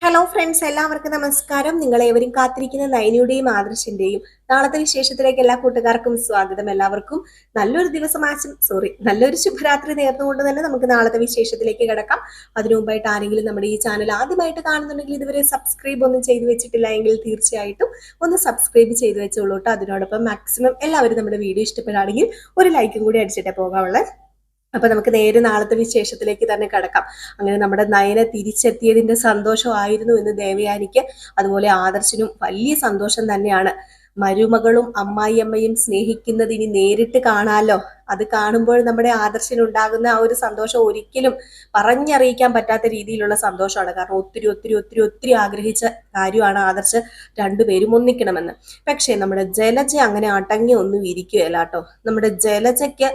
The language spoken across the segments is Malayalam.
ഹലോ ഫ്രണ്ട്സ്, എല്ലാവർക്കും നമസ്കാരം. നിങ്ങളേവരും കാത്തിരിക്കുന്ന നയനിയുടെയും ആദർശിന്റെയും നാളത്തെ വിശേഷത്തിലേക്ക് എല്ലാ കൂട്ടുകാർക്കും സ്വാഗതം. എല്ലാവർക്കും നല്ലൊരു ദിവസം നല്ലൊരു ശുഭരാത്രി നേർന്നുകൊണ്ട് തന്നെ നമുക്ക് നാളത്തെ വിശേഷത്തിലേക്ക് കിടക്കാം. അതിനു മുമ്പായിട്ട് ആരെങ്കിലും നമ്മുടെ ഈ ചാനൽ ആദ്യമായിട്ട് കാണുന്നുണ്ടെങ്കിൽ ഇതുവരെ സബ്സ്ക്രൈബ് ഒന്നും ചെയ്തു വെച്ചിട്ടില്ല എങ്കിൽ തീർച്ചയായിട്ടും ഒന്ന് സബ്സ്ക്രൈബ് ചെയ്തു വെച്ചോളൂ കേട്ടോ. അതിനോടൊപ്പം മാക്സിമം എല്ലാവരും നമ്മുടെ വീഡിയോ ഇഷ്ടപ്പെടുകയാണെങ്കിൽ ഒരു ലൈക്കും കൂടി അടിച്ചിട്ടേ പോകാവുള്ളത്. അപ്പൊ നമുക്ക് നേരെ നാളത്തെ വിശേഷത്തിലേക്ക് തന്നെ കടക്കാം. അങ്ങനെ നമ്മുടെ നയന തിരിച്ചെത്തിയതിന്റെ സന്തോഷമായിരുന്നു ഇന്ന് ദേവയാനിക്ക്. അതുപോലെ ആദർശിനും വലിയ സന്തോഷം തന്നെയാണ്. മരുമകളും അമ്മായിയമ്മയും സ്നേഹിക്കുന്നത് ഇനി നേരിട്ട് കാണാലോ. അത് കാണുമ്പോൾ നമ്മുടെ ആദർശിനുണ്ടാകുന്ന ആ ഒരു സന്തോഷം ഒരിക്കലും പറഞ്ഞറിയിക്കാൻ പറ്റാത്ത രീതിയിലുള്ള സന്തോഷമാണ്. കാരണം ഒത്തിരി ഒത്തിരി ഒത്തിരി ഒത്തിരി ആഗ്രഹിച്ച കാര്യമാണ് ആദർശ് രണ്ടുപേരും ഒന്നിക്കണമെന്ന്. പക്ഷേ നമ്മുടെ ജലജ അങ്ങനെ അടങ്ങി ഒന്നും ഇരിക്കുകയല്ല കേട്ടോ. നമ്മുടെ ജലജയ്ക്ക്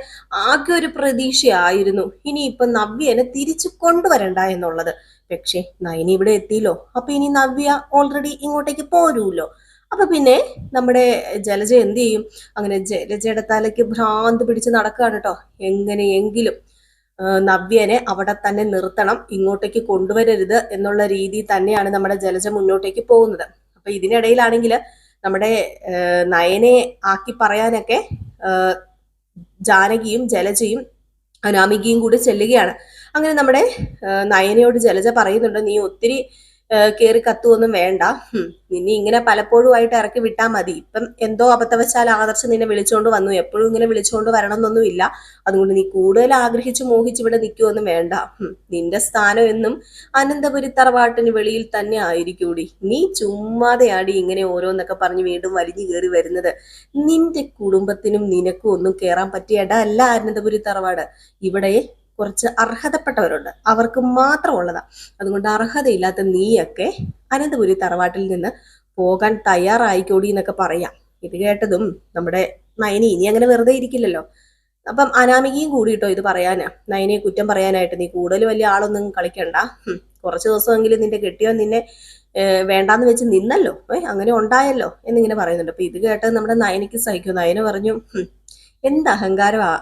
ആകെ ഒരു പ്രതീക്ഷയായിരുന്നു ഇനിയിപ്പൊ നവ്യനെ തിരിച്ചു കൊണ്ടുവരണ്ട എന്നുള്ളത്. പക്ഷേ നയനി ഇവിടെ എത്തിയല്ലോ. അപ്പൊ ഇനി നവ്യ ഓൾറെഡി ഇങ്ങോട്ടേക്ക് പോരൂല്ലോ. അപ്പൊ പിന്നെ നമ്മുടെ ജലജ എന്ത് ചെയ്യും? അങ്ങനെ ജലജയുടെ തലയ്ക്ക് ഭ്രാന്ത് പിടിച്ച് നടക്കുകയാണ് കേട്ടോ. എങ്ങനെയെങ്കിലും നവ്യനെ അവിടെ തന്നെ നിർത്തണം, ഇങ്ങോട്ടേക്ക് കൊണ്ടുവരരുത് എന്നുള്ള രീതിയിൽ തന്നെയാണ് നമ്മുടെ ജലജ മുന്നോട്ടേക്ക് പോകുന്നത്. അപ്പൊ ഇതിനിടയിലാണെങ്കിൽ നമ്മുടെ നയനെ ആക്കി പറയാനൊക്കെ ജാനകിയും ജലജയും അനാമികയും കൂടി ചെല്ലുകയാണ്. അങ്ങനെ നമ്മുടെ നയനയോട് ജലജ പറയുന്നുണ്ട്, നീ ഒത്തിരി കയറി കത്തുവൊന്നും വേണ്ട, നിന്നെ ഇങ്ങനെ പലപ്പോഴുമായിട്ട് ഇറക്കി വിട്ടാൽ മതി. ഇപ്പം എന്തോ അബദ്ധവശാൽ ആദർശം നിന്നെ വിളിച്ചുകൊണ്ട് വന്നു, എപ്പോഴും ഇങ്ങനെ വിളിച്ചുകൊണ്ട് വരണം എന്നൊന്നുമില്ല. അതുകൊണ്ട് നീ കൂടുതൽ ആഗ്രഹിച്ച് മോഹിച്ച് ഇവിടെ നിൽക്കുവൊന്നും വേണ്ട. നിന്റെ സ്ഥാനം എന്നും അനന്തപുരി തറവാട്ടിന് വെളിയിൽ തന്നെ ആയിരിക്കൂടി. നീ ചുമ്മാതെയാടി ഇങ്ങനെ ഓരോന്നൊക്കെ പറഞ്ഞ് വീണ്ടും വലിഞ്ഞു കയറി വരുന്നത്. നിന്റെ കുടുംബത്തിനും നിനക്കും ഒന്നും കയറാൻ പറ്റിയ ഇട അല്ല അനന്തപുരി തറവാട്. ഇവിടെ കുറച്ച് അർഹതപ്പെട്ടവരുണ്ട്, അവർക്ക് മാത്രമുള്ളതാ. അതുകൊണ്ട് അർഹതയില്ലാത്ത നീയൊക്കെ അനന്തപുരി തറവാട്ടിൽ നിന്ന് പോകാൻ തയ്യാറായിക്കോടി എന്നൊക്കെ പറയാം. ഇത് കേട്ടതും നമ്മുടെ നയനി ഇനി അങ്ങനെ വെറുതെ ഇരിക്കില്ലല്ലോ. അപ്പം അനാമികയും കൂടിയിട്ടോ ഇത് പറയാനാ, നയനെ കുറ്റം പറയാനായിട്ട്. നീ കൂടുതൽ വലിയ ആളൊന്നും കളിക്കണ്ട, കുറച്ച് ദിവസമെങ്കിലും നിന്റെ കെട്ടിയോ നിന്നെ വേണ്ടാന്ന് വെച്ച് നിന്നല്ലോ, അങ്ങനെ ഉണ്ടായല്ലോ എന്നിങ്ങനെ പറയുന്നുണ്ട്. അപ്പൊ ഇത് കേട്ടത് നമ്മുടെ നയനിക്ക് സഹിക്കും. നയന പറഞ്ഞു, എന്ത് അഹങ്കാരമാ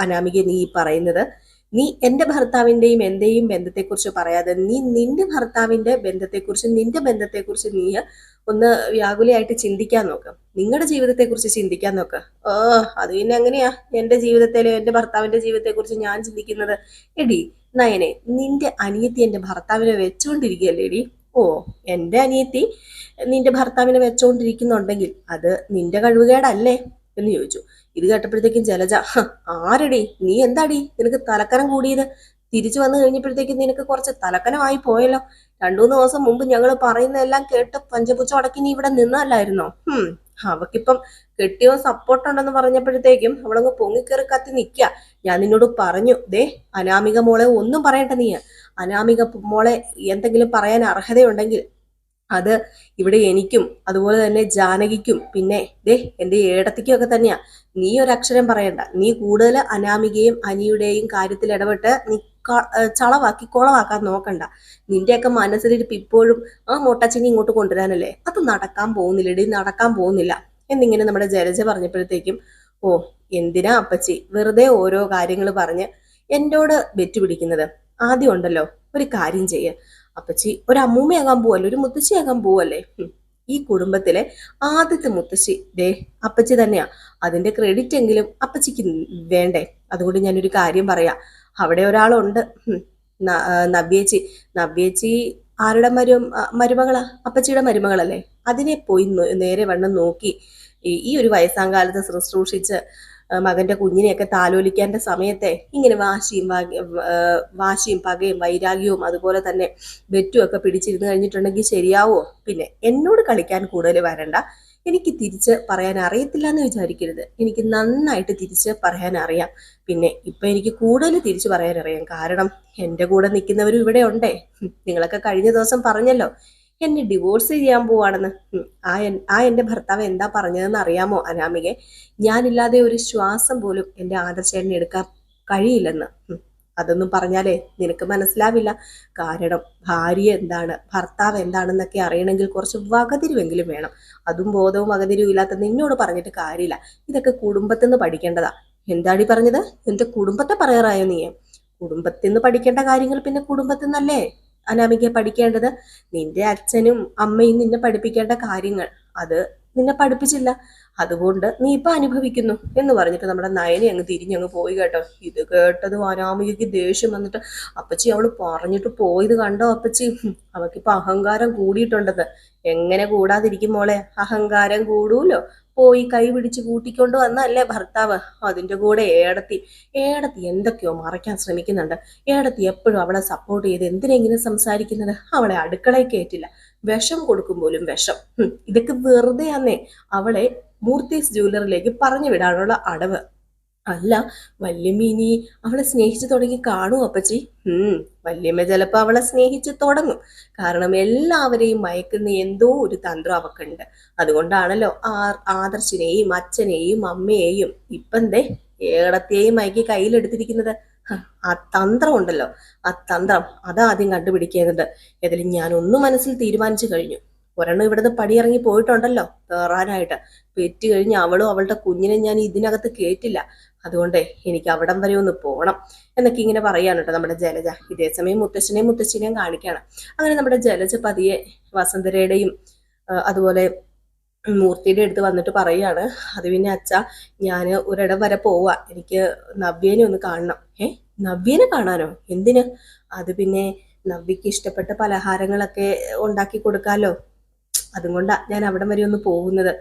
അനാമിക നീ പറയുന്നത്? നീ എന്റെ ഭർത്താവിന്റെയും എന്റെയും ബന്ധത്തെക്കുറിച്ച് പറയാതെ നീ നിന്റെ ഭർത്താവിന്റെ ബന്ധത്തെക്കുറിച്ച് നിന്റെ ബന്ധത്തെക്കുറിച്ച് നീ ഒന്ന് വ്യാകുലയായിട്ട് ചിന്തിക്കാൻ നോക്ക്, നിങ്ങളുടെ ജീവിതത്തെക്കുറിച്ച് ചിന്തിക്കാൻ നോക്ക്. അത് പിന്നെ എങ്ങനെയാ എന്റെ ജീവിതത്തിലെ എന്റെ ഭർത്താവിന്റെ ജീവിതത്തെക്കുറിച്ച് ഞാൻ ചിന്തിക്കുന്നത്? എടി നയനെ, നിന്റെ അനിയത്തി എന്റെ ഭർത്താവിനെ വെച്ചുകൊണ്ടിരിക്കുകയല്ലേ എടി. എന്റെ അനിയത്തി നിന്റെ ഭർത്താവിനെ വെച്ചുകൊണ്ടിരിക്കുന്നുണ്ടെങ്കിൽ അത് നിന്റെ കഴിവുകേടല്ലേ എന്ന് ചോദിച്ചു. ഇത് കേട്ടപ്പോഴത്തേക്കും ജലജ, ആരടി നീ? എന്താടി നിനക്ക് തലക്കനം കൂടിയത്? തിരിച്ചു വന്നു കഴിഞ്ഞപ്പോഴത്തേക്കും നിനക്ക് കുറച്ച് തലക്കനമായി പോയല്ലോ. 2-3 ദിവസം മുമ്പ് ഞങ്ങൾ പറയുന്നതെല്ലാം കേട്ട് പഞ്ചപുച്ച അടക്കി നീ ഇവിടെ നിന്നല്ലായിരുന്നോ? അവക്കിപ്പം കെട്ടിയോ സപ്പോർട്ടുണ്ടെന്ന് പറഞ്ഞപ്പോഴത്തേക്കും അവളങ്ങ് പൊങ്ങിക്കേറി കത്തി നിൽക്കുക. ഞാൻ നിന്നോട് പറഞ്ഞു, ദേ അനാമിക മോളെ ഒന്നും പറയണ്ട നീ. അനാമിക മോളെ എന്തെങ്കിലും പറയാൻ അർഹതയുണ്ടെങ്കിൽ അത് ഇവിടെ എനിക്കും അതുപോലെ തന്നെ ജാനകിക്കും പിന്നെ എന്റെ ഏടത്തിക്കും ഒക്കെ തന്നെയാ. നീ ഒരക്ഷരം പറയണ്ട. നീ കൂടുതൽ അനാമികയും അനിയുടെയും കാര്യത്തിൽ ഇടപെട്ട് നീ ചളവാക്കി കുളവാക്കാൻ നോക്കണ്ട. നിന്റെയൊക്കെ മനസ്സിലിരിപ്പ് ഇപ്പോഴും ആ മൊട്ടച്ചിനി ഇങ്ങോട്ട് കൊണ്ടുവരാനല്ലേ. അത് നടക്കാൻ പോകുന്നില്ലടി, നടക്കാൻ പോകുന്നില്ല എന്നിങ്ങനെ നമ്മുടെ ജലജ പറഞ്ഞപ്പോഴത്തേക്കും, എന്തിനാ അപ്പച്ചി വെറുതെ ഓരോ കാര്യങ്ങൾ പറഞ്ഞ് എന്നോട് വെറ്റുപിടിക്കുന്നത്? ആദ്യം ഉണ്ടല്ലോ ഒരു കാര്യം ചെയ്യ അപ്പച്ചി, ഒരു അമ്മൂമ്മയാകാൻ പോവല്ലേ, ഒരു മുത്തശ്ശിയാകാൻ പോവല്ലേ. ഈ കുടുംബത്തിലെ ആദ്യത്തെ മുത്തശ്ശി അപ്പച്ചി തന്നെയാ. അതിന്റെ ക്രെഡിറ്റ് എങ്കിലും അപ്പച്ചിക്ക് വേണ്ടേ? അതുകൊണ്ട് ഞാനൊരു കാര്യം പറയാം. അവിടെ ഒരാളുണ്ട്, നവ്യേച്ചി ആരുടെ മരുമകളാ? അപ്പച്ചിയുടെ മരുമകളല്ലേ. അതിനെ പോയി നേരെ വണ്ണം നോക്കി ഈ ഒരു വയസ്സാങ്കാലത്ത് ശുശ്രൂഷിച്ച് മകന്റെ കുഞ്ഞിനെയൊക്കെ താലോലിക്കേണ്ട സമയത്തെ ഇങ്ങനെ വാശിയും പകയും വൈരാഗ്യവും അതുപോലെ തന്നെ വെറ്റും ഒക്കെ പിടിച്ചിരുന്ന് കഴിഞ്ഞിട്ടുണ്ടെങ്കിൽ ശരിയാവോ? പിന്നെ എന്നോട് കളിക്കാൻ കൂടുതൽ വരണ്ട. എനിക്ക് തിരിച്ച് പറയാൻ അറിയത്തില്ല എന്ന് വിചാരിക്കരുത്. എനിക്ക് നന്നായിട്ട് തിരിച്ച് പറയാൻ അറിയാം. പിന്നെ ഇപ്പൊ എനിക്ക് കൂടുതൽ തിരിച്ചു പറയാൻ അറിയാം. കാരണം എൻ്റെ കൂടെ നിൽക്കുന്നവരും ഇവിടെ ഉണ്ടേ. നിങ്ങളൊക്കെ കഴിഞ്ഞ ദിവസം പറഞ്ഞല്ലോ എന്നെ ഡിവോഴ്സ് ചെയ്യാൻ പോവാണെന്ന്. ആ എൻ്റെ ഭർത്താവ് എന്താ പറഞ്ഞതെന്ന് അറിയാമോ അനാമികെ? ഞാനില്ലാതെ ഒരു ശ്വാസം പോലും എൻ്റെ ആദർശേട്ടനെ എടുക്കാൻ കഴിയില്ലെന്ന്. അതൊന്നും പറഞ്ഞാലേ നിനക്ക് മനസ്സിലാവില്ല. കാരണം ഭാര്യ എന്താണ്, ഭർത്താവ് എന്താണെന്നൊക്കെ അറിയണമെങ്കിൽ കുറച്ച് വകതിരിവെങ്കിലും വേണം. അതും ബോധവും വകതിരിവും ഇല്ലാത്ത നിന്നോട് പറഞ്ഞിട്ട് കാര്യമില്ല. ഇതൊക്കെ കുടുംബത്തിൽ നിന്ന് പഠിക്കേണ്ടതാ. എന്താടി പറഞ്ഞത്? എന്റെ കുടുംബത്തെ പറയാറായോ നീ? കുടുംബത്തിൽ നിന്ന് പഠിക്കേണ്ട കാര്യങ്ങൾ പിന്നെ കുടുംബത്തിൽ നിന്നല്ലേ അനാമിക പഠിക്കേണ്ടത്? നിന്റെ അച്ഛനും അമ്മയും നിന്നെ പഠിപ്പിക്കേണ്ട കാര്യങ്ങൾ അത് നിന്നെ പഠിപ്പിച്ചില്ല, അതുകൊണ്ട് നീ ഇപ്പൊ അനുഭവിക്കുന്നു എന്ന് പറഞ്ഞിട്ട് നമ്മുടെ നയനെ അങ്ങ് തിരിഞ്ഞങ്ങ് പോയി കേട്ടോ. ഇത് കേട്ടത് അനാമികയ്ക്ക് ദേഷ്യം വന്നിട്ട്, അപ്പച്ചി അവള് പറഞ്ഞിട്ട് പോയത് കണ്ടോ അപ്പച്ചി, അവക്കിപ്പൊ അഹങ്കാരം കൂടിയിട്ടുണ്ടെന്ന്. എങ്ങനെ കൂടാതിരിക്കും മോളെ, അഹങ്കാരം കൂടൂലോ. പോയി കൈ പിടിച്ച് കൂട്ടിക്കൊണ്ട് വന്നല്ലേ ഭർത്താവ്, അതിന്റെ കൂടെ ഏടത്തി. ഏടത്തി എന്തൊക്കെയോ മറയ്ക്കാൻ ശ്രമിക്കുന്നുണ്ട്. ഏടത്തി എപ്പോഴും അവളെ സപ്പോർട്ട് ചെയ്ത് എന്തിനെങ്ങനെ സംസാരിക്കുന്നത്? അവളെ അടുക്കളയിൽ കയറ്റില്ല, വിഷം കൊടുക്കും പോലും വിഷം. ഇതൊക്കെ വെറുതെ ആന്നേ അവളെ മൂർത്തീസ് ജ്വല്ലറിലേക്ക് പറഞ്ഞു വിടാനുള്ള അടവ്. അല്ല, വല്യമ്മ ഇനി അവളെ സ്നേഹിച്ചു തുടങ്ങി കാണും അപ്പച്ചി. വല്യമ്മ ചിലപ്പോ അവളെ സ്നേഹിച്ചു തുടങ്ങും. കാരണം എല്ലാവരെയും മയക്കുന്ന എന്തോ ഒരു തന്ത്രം അവക്കുണ്ട്. അതുകൊണ്ടാണല്ലോ ആദർശിനെയും അച്ഛനെയും അമ്മയെയും ഇപ്പന്തേ ഏടത്തെയും മയക്കി കയ്യിലെടുത്തിരിക്കുന്നത്. ആ തന്ത്രം ഉണ്ടല്ലോ, ആ തന്ത്രം അതാദ്യം കണ്ടുപിടിക്കേണ്ടത്. ഏതായാലും ഞാൻ ഒന്നും മനസ്സിൽ തീരുമാനിച്ചു കഴിഞ്ഞു. ഒരെണ്ണം ഇവിടുന്ന് പടിയിറങ്ങി പോയിട്ടുണ്ടല്ലോ കയറാനായിട്ട്. പെറ്റ് കഴിഞ്ഞ് അവളും അവളുടെ കുഞ്ഞിനെ ഞാൻ ഇതിനകത്ത് കേറ്റില്ല. അതുകൊണ്ട് എനിക്ക് അവിടം വരെ ഒന്ന് പോകണം എന്നൊക്കെ ഇങ്ങനെ പറയാണ് കേട്ടോ നമ്മുടെ ജലജ. ഇതേ സമയം മുത്തശ്ശനെയും മുത്തശ്ശിനെയും കാണിക്കുകയാണ്. അങ്ങനെ നമ്മുടെ ജലജ പതിയെ വസന്തരയുടെയും അതുപോലെ മൂർത്തിയുടെ അടുത്ത് വന്നിട്ട് പറയാണ്, അത് പിന്നെ അച്ഛ, ഞാൻ ഒരിടം വരെ പോവാ, എനിക്ക് നവ്യേനെ ഒന്ന് കാണണം. നവ്യേനെ കാണാനോ? എന്തിന്? അത് പിന്നെ നവ്യക്ക് ഇഷ്ടപ്പെട്ട പലഹാരങ്ങളൊക്കെ ഉണ്ടാക്കി കൊടുക്കാലോ, അതുകൊണ്ടാ ഞാൻ അവിടം വരെ ഒന്ന് പോകുന്നത്.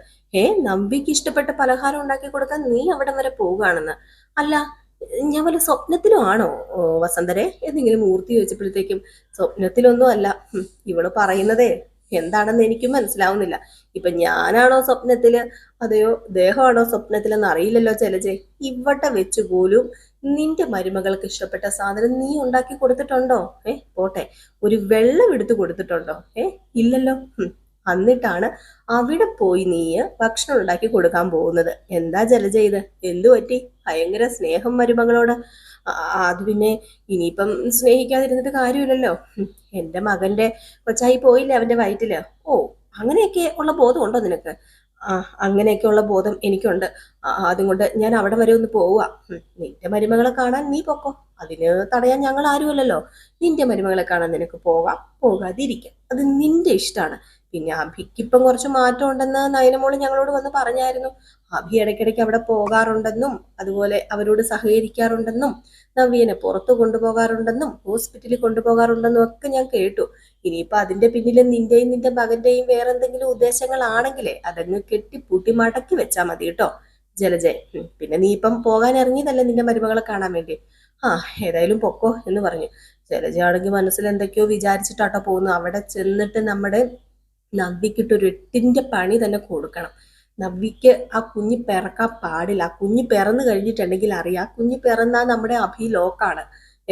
നവ്യക്ക് ഇഷ്ടപ്പെട്ട പലഹാരം ഉണ്ടാക്കി കൊടുക്കാൻ നീ അവിടം വരെ പോവുകയാണെന്ന്? അല്ല, ഞാൻ വല്ല സ്വപ്നത്തിലും ആണോ വസന്തരെ എന്നിങ്ങനെ മൂർത്തി ചോദിച്ചപ്പോഴത്തേക്കും, സ്വപ്നത്തിലൊന്നും അല്ല, ഇവള് പറയുന്നതേ എന്താണെന്ന് എനിക്കും മനസ്സിലാവുന്നില്ല. ഇപ്പൊ ഞാനാണോ സ്വപ്നത്തില് അതെയോ ദേഹമാണോ സ്വപ്നത്തിലെന്ന് അറിയില്ലല്ലോ ജലജെ. ഇവിടെ വെച്ച് പോലും നിന്റെ മരുമകൾക്ക് ഇഷ്ടപ്പെട്ട സാധനം നീ ഉണ്ടാക്കി കൊടുത്തിട്ടുണ്ടോ? പോട്ടെ, ഒരു വെള്ളം എടുത്തു കൊടുത്തിട്ടുണ്ടോ? ഇല്ലല്ലോ. എന്നിട്ടാണ് അവിടെ പോയി നീ ഭക്ഷണം ഉണ്ടാക്കി കൊടുക്കാൻ പോകുന്നത്. എന്താ ജലജ ഇത്? എന്തു പറ്റി? ഭയങ്കര സ്നേഹം മരുമകളോട്. അത് പിന്നെ ഇനിയിപ്പം സ്നേഹിക്കാതിരുന്നിട്ട് കാര്യമില്ലല്ലോ. എന്റെ മകന്റെ കൊച്ചായി പോയില്ലേ അവന്റെ വയറ്റില്. ഓ, അങ്ങനെയൊക്കെ ഉള്ള ബോധം ഉണ്ടോ നിനക്ക്? അങ്ങനെയൊക്കെയുള്ള ബോധം എനിക്കുണ്ട്. അതുകൊണ്ട് ഞാൻ അവിടെ വരെ ഒന്ന് പോവുക. നിന്റെ മരുമകളെ കാണാൻ നീ പൊക്കോ, അതിന് തടയാൻ ഞങ്ങൾ ആരുമല്ലല്ലോ. നിന്റെ മരുമകളെ കാണാൻ നിനക്ക് പോകാം, പോകാതിരിക്കാം, അത് നിന്റെ ഇഷ്ടമാണ്. പിന്നെ അഭിക്കിപ്പം കുറച്ച് മാറ്റം ഉണ്ടെന്ന് നയനമോള് ഞങ്ങളോട് വന്ന് പറഞ്ഞായിരുന്നു. അഭി ഇടയ്ക്കിടയ്ക്ക് അവിടെ പോകാറുണ്ടെന്നും അതുപോലെ അവരോട് സഹകരിക്കാറുണ്ടെന്നും നവ്യനെ പുറത്തു കൊണ്ടുപോകാറുണ്ടെന്നും ഹോസ്പിറ്റലിൽ കൊണ്ടുപോകാറുണ്ടെന്നും ഒക്കെ ഞാൻ കേട്ടു. ഇനിയിപ്പൊ അതിന്റെ പിന്നിൽ നിന്റെയും നിന്റെ മകന്റെയും വേറെ എന്തെങ്കിലും ഉദ്ദേശങ്ങളാണെങ്കിലേ അതങ്ങ് കെട്ടിപ്പൂട്ടി മടക്കി വെച്ചാൽ മതി കേട്ടോ ജലജയ. പിന്നെ നീ ഇപ്പം പോകാൻ ഇറങ്ങിയതല്ലേ നിന്റെ മരുമകളെ കാണാൻ വേണ്ടി. ഏതായാലും പൊക്കോ എന്ന് പറഞ്ഞു. ജലജയാണെങ്കിൽ മനസ്സിൽ എന്തൊക്കെയോ വിചാരിച്ചിട്ടാട്ടോ പോകുന്നു. അവിടെ ചെന്നിട്ട് നമ്മുടെ നവ്യക്കിട്ടൊരു എട്ടിന്റെ പണി തന്നെ കൊടുക്കണം. നവ്യക്ക് ആ കുഞ്ഞ് പിറക്കാൻ പാടില്ല. ആ കുഞ്ഞ് പിറന്നു കഴിഞ്ഞിട്ടുണ്ടെങ്കിൽ അറിയാം, കുഞ്ഞ് പിറന്നാൽ നമ്മുടെ അഭി ലോക്കാണ്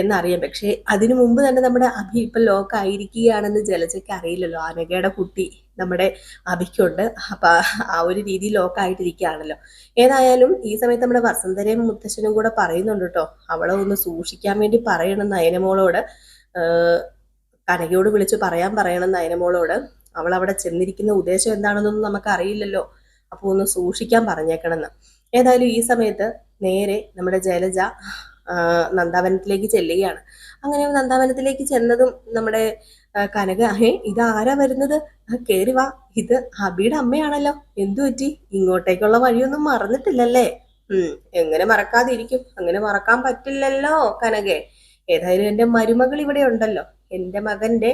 എന്നറിയാം. പക്ഷെ അതിനു മുമ്പ് തന്നെ നമ്മുടെ അഭി ഇപ്പൊ ലോക്കായിരിക്കുകയാണെന്ന് ജലജയ്ക്ക് അറിയില്ലല്ലോ. അനഘയുടെ കുട്ടി നമ്മുടെ അഭിക്കുണ്ട്. അപ്പൊ ആ ഒരു രീതി ലോക്കായിട്ടിരിക്കുകയാണല്ലോ. ഏതായാലും ഈ സമയത്ത് നമ്മുടെ വസന്തരയും മുത്തശ്ശനും കൂടെ പറയുന്നുണ്ട് കേട്ടോ, അവളെ ഒന്ന് സൂക്ഷിക്കാൻ വേണ്ടി പറയണം നയനമോളോട്. കനകയോട് വിളിച്ച് പറയണം നയനമോളോട്. അവൾ അവിടെ ചെന്നിരിക്കുന്ന ഉദ്ദേശം എന്താണെന്നൊന്നും നമുക്ക് അറിയില്ലല്ലോ, അപ്പോൾ ഒന്ന് സൂക്ഷിക്കാൻ പറഞ്ഞേക്കണമെന്ന്. ഏതായാലും ഈ സമയത്ത് നേരെ നമ്മുടെ ജലജ നന്ദാവനത്തിലേക്ക് ചെല്ലുകയാണ്. അങ്ങനെ നന്ദാവനത്തിലേക്ക് ചെന്നതും നമ്മുടെ കനക, ഇതാരാ വരുന്നത്? കേറി വാ, ഇത് അബിയുടെ അമ്മയാണല്ലോ. എന്തു പറ്റി? ഇങ്ങോട്ടേക്കുള്ള വഴിയൊന്നും മറന്നിട്ടില്ലല്ലേ? എങ്ങനെ മറക്കാതിരിക്കും? അങ്ങനെ മറക്കാൻ പറ്റില്ലല്ലോ കനകെ. ഏതായാലും എന്റെ മരുമകൾ ഇവിടെ ഉണ്ടല്ലോ, എന്റെ മകന്റെ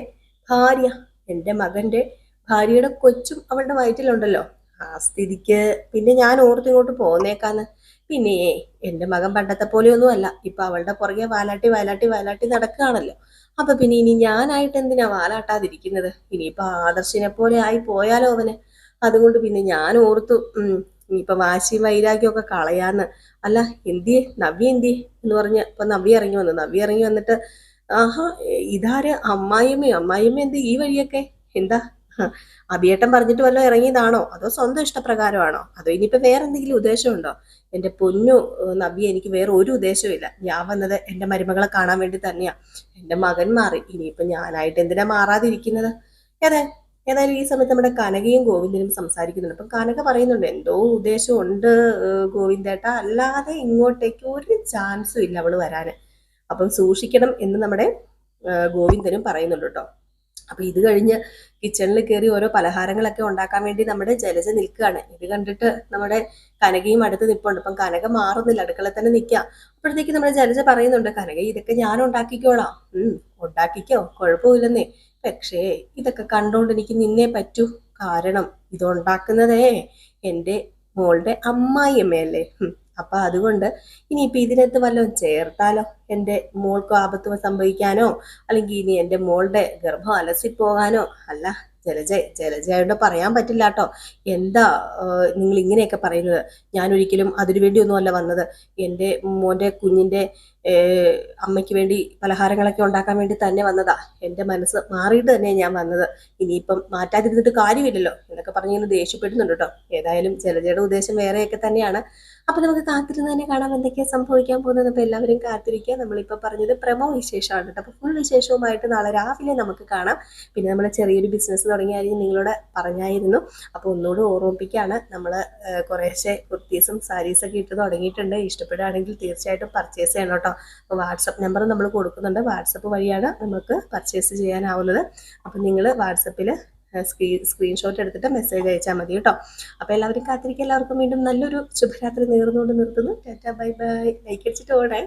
ഭാര്യ, എന്റെ മകന്റെ ഭാര്യയുടെ കൊച്ചും അവളുടെ വയറ്റിലുണ്ടല്ലോ. ആ സ്ഥിതിക്ക് പിന്നെ ഞാൻ ഓർത്തിങ്ങോട്ട് പോന്നേക്കാന്ന്. പിന്നെ എന്റെ മകൻ പണ്ടത്തെ പോലെയൊന്നും അല്ല, ഇപ്പൊ അവളുടെ പുറകെ വാലാട്ടി നടക്കുകയാണല്ലോ. അപ്പൊ പിന്നെ ഇനി ഞാനായിട്ട് എന്തിനാ വാലാട്ടാതിരിക്കുന്നത്? ഇനിയിപ്പൊ ആദർശിനെ പോലെ ആയി പോയാലോ അവന്. അതുകൊണ്ട് പിന്നെ ഞാൻ ഓർത്തു ഇനിയിപ്പൊ വാശിയും വൈരാഗ്യം ഒക്കെ കളയാന്ന്. അല്ല, എന്തിയെ നവ്യ എന്തിയെ എന്ന് പറഞ്ഞ് ഇപ്പൊ നവ്യ ഇറങ്ങി വന്നിട്ട്, ഇതാര്? അമ്മായിയമ്മ എന്ത് ഈ വഴിയൊക്കെ? എന്താ അഭിയേട്ടൻ പറഞ്ഞിട്ട് വല്ലതും ഇറങ്ങിയതാണോ, അതോ സ്വന്തം ഇഷ്ടപ്രകാരമാണോ, അതോ ഇനിയിപ്പോ വേറെ എന്തെങ്കിലും ഉദ്ദേശമുണ്ടോ? എന്റെ പൊന്നു നവ്യ, എനിക്ക് വേറെ ഒരു ഉദ്ദേശമില്ല. ഞാൻ വന്നത് എന്റെ മരുമകളെ കാണാൻ വേണ്ടി തന്നെയാ. എന്റെ മകൻ മാറി, ഇനിയിപ്പൊ ഞാനായിട്ട് എന്തിനാ മാറാതിരിക്കുന്നത്? ഏതായാലും ഈ സമയത്ത് നമ്മുടെ കനകയും ഗോവിന്ദനും സംസാരിക്കുന്നുണ്ട്. അപ്പൊ കനക പറയുന്നുണ്ട്, എന്തോ ഉദ്ദേശമുണ്ട് ഗോവിന്ദേട്ട, അല്ലാതെ ഇങ്ങോട്ടേക്ക് ഒരു ചാൻസും ഇല്ല അവള് വരാന്. അപ്പം സൂക്ഷിക്കണം എന്ന് നമ്മുടെ ഗോവിന്ദനും പറയുന്നുണ്ട് കേട്ടോ. അപ്പൊ ഇത് കഴിഞ്ഞ് കിച്ചണിൽ കയറി ഓരോ പലഹാരങ്ങളൊക്കെ ഉണ്ടാക്കാൻ വേണ്ടി നമ്മുടെ ജലജ നിൽക്കുകയാണ്. ഇത് കണ്ടിട്ട് നമ്മുടെ കനകയും അടുത്ത് നിൽപ്പുണ്ട്. അപ്പം കനക മാറുന്നില്ല, അടുക്കള തന്നെ നിൽക്കുക. അപ്പോഴത്തേക്ക് നമ്മുടെ ജലജ പറയുന്നുണ്ട്, കനക ഇതൊക്കെ ഞാൻ ഉണ്ടാക്കിക്കോളാം. ഉണ്ടാക്കിക്കോ, കുഴപ്പമില്ലെന്നേ. പക്ഷേ ഇതൊക്കെ കണ്ടോണ്ട് എനിക്ക് നിന്നെ പറ്റൂ. കാരണം ഇതുണ്ടാക്കുന്നതേ എൻ്റെ മോളുടെ അമ്മായിയമ്മയല്ലേ. അപ്പൊ അതുകൊണ്ട് ഇനിയിപ്പൊ ഇതിനകത്ത് വല്ലതും ചേർത്താലോ, എൻ്റെ മോൾക്ക് ആപത്ത് സംഭവിക്കാനോ, അല്ലെങ്കിൽ ഇനി എൻ്റെ മോളുടെ ഗർഭം അലസിപ്പോകാനോ. അല്ല ജലജയോട് പറയാൻ പറ്റില്ല കേട്ടോ. എന്താ നിങ്ങൾ ഇങ്ങനെയൊക്കെ പറയുന്നത്? ഞാൻ ഒരിക്കലും അതിനു വേണ്ടിയൊന്നും അല്ല വന്നത്. എൻ്റെ മോൻ്റെ കുഞ്ഞിൻ്റെ അമ്മയ്ക്ക് വേണ്ടി പലഹാരങ്ങളൊക്കെ ഉണ്ടാക്കാൻ വേണ്ടി തന്നെ വന്നതാ. എൻ്റെ മനസ്സ് മാറിയിട്ട് തന്നെ ഞാൻ വന്നത്. ഇനിയിപ്പം മാറ്റാതിരുന്നിട്ട് കാര്യമില്ലല്ലോ എന്നൊക്കെ പറഞ്ഞ് ഇങ്ങനെ ദേഷ്യപ്പെടുന്നുണ്ട് കേട്ടോ. ഏതായാലും ജലജയുടെ ഉദ്ദേശം വേറെയൊക്കെ തന്നെയാണ്. അപ്പൊ നമുക്ക് കാത്തിരുന്ന് തന്നെ കാണാം എന്തൊക്കെയാണ് സംഭവിക്കാൻ പോകുന്നത്. അപ്പൊ എല്ലാവരും കാത്തിരിക്കുക. നമ്മളിപ്പോ പറഞ്ഞത് പ്രമോ വിശേഷമാണ് കേട്ടോ. അപ്പൊ ഫുൾ വിശേഷവുമായിട്ട് നാളെ രാവിലെ നമുക്ക് കാണാം. പിന്നെ നമ്മൾ ചെറിയൊരു ബിസിനസ് തുടങ്ങിയായിരിക്കും നിങ്ങളോട് പറഞ്ഞായിരുന്നു. അപ്പോൾ ഒന്നുകൂടി ഓർമ്മിപ്പിക്കുകയാണ്, നമ്മൾ കുറേശ്ശെ കുർത്തീസും സാരീസൊക്കെ ഇട്ട് തുടങ്ങിയിട്ടുണ്ട്. ഇഷ്ടപ്പെടുകയാണെങ്കിൽ തീർച്ചയായിട്ടും പർച്ചേസ് ചെയ്യണം കേട്ടോ. അപ്പോൾ വാട്സപ്പ് നമ്പർ നമ്മൾ കൊടുക്കുന്നുണ്ട്. വാട്സപ്പ് വഴിയാണ് നമുക്ക് പർച്ചേസ് ചെയ്യാനാവുന്നത്. അപ്പം നിങ്ങൾ വാട്സപ്പിൽ സ്ക്രീൻഷോട്ട് എടുത്തിട്ട് മെസ്സേജ് അയച്ചാൽ മതി കേട്ടോ. അപ്പോൾ എല്ലാവരും കാത്തിരിക്കുക. എല്ലാവർക്കും വീണ്ടും നല്ലൊരു ശുഭരാത്രി നേർന്നുകൊണ്ട് നിർത്തുന്നു. Tata, bye bye. ലൈക്ക് അടിച്ചിട്ട് ഓടേ.